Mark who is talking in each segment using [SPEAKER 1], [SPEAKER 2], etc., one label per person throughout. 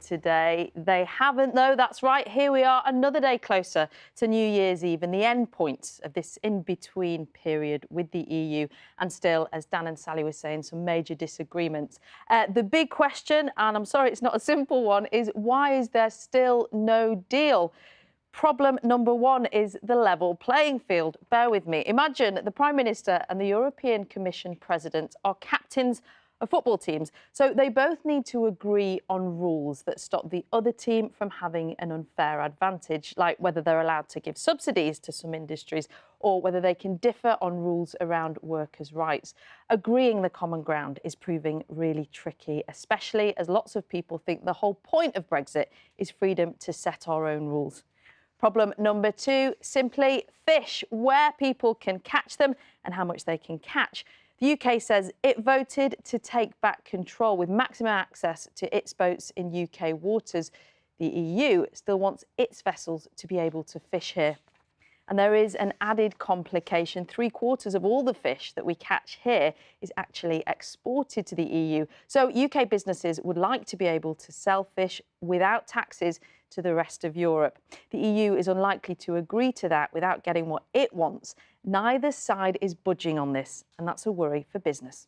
[SPEAKER 1] today. They haven't, though. That's right. Here we are, another day closer to New Year's Eve and the end point of this in-between period with the EU. And still, as Dan and Sally were saying, some major disagreements. The big question, and I'm sorry it's not a simple one, is why is there still no deal? Problem number one is the level playing field. Bear with me. Imagine the Prime Minister and the European Commission President are captains of football teams. So they both need to agree on rules that stop the other team from having an unfair advantage, like whether they're allowed to give subsidies to some industries or whether they can differ on rules around workers' rights. Agreeing the common ground is proving really tricky, especially as lots of people think the whole point of Brexit is freedom to set our own rules. Problem number two, simply fish, where people can catch them and how much they can catch. The UK says it voted to take back control with maximum access to its boats in UK waters. The EU still wants its vessels to be able to fish here. And there is an added complication. 3/4 of all the fish that we catch here is actually exported to the EU. So UK businesses would like to be able to sell fish without taxes to the rest of Europe. The EU is unlikely to agree to that without getting what it wants. Neither side is budging on this, and that's a worry for business.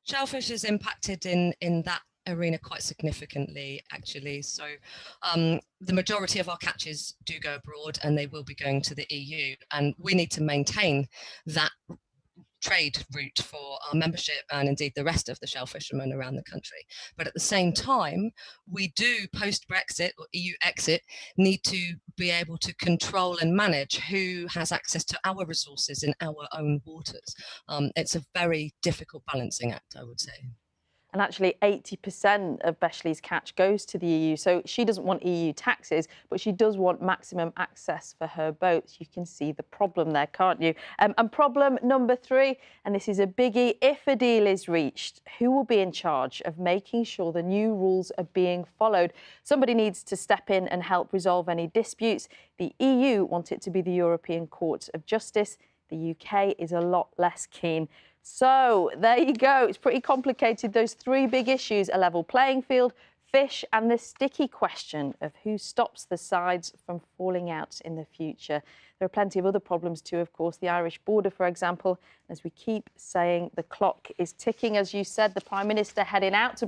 [SPEAKER 2] Shellfish is impacted in that arena quite significantly, actually. So the majority of our catches do go abroad and they will be going to the EU, and we need to maintain that trade route for our membership and indeed the rest of the shell fishermen around the country. But at the same time, we do post-Brexit or EU exit need to be able to control and manage who has access to our resources in our own waters. It's a very difficult balancing act, I would say.
[SPEAKER 1] And actually 80% of Beshley's catch goes to the EU. So she doesn't want EU taxes, but she does want maximum access for her boats. You can see the problem there, can't you? And problem number three, and this is a biggie, if a deal is reached, who will be in charge of making sure the new rules are being followed? Somebody needs to step in and help resolve any disputes. The EU want it to be the European Court of Justice. The UK is a lot less keen. So there you go. It's pretty complicated. Those three big issues: a level playing field, fish, and the sticky question of who stops the sides from falling out in the future. There are plenty of other problems too, of course. The Irish border, for example. As we keep saying, the clock is ticking. As you said, the Prime Minister heading out to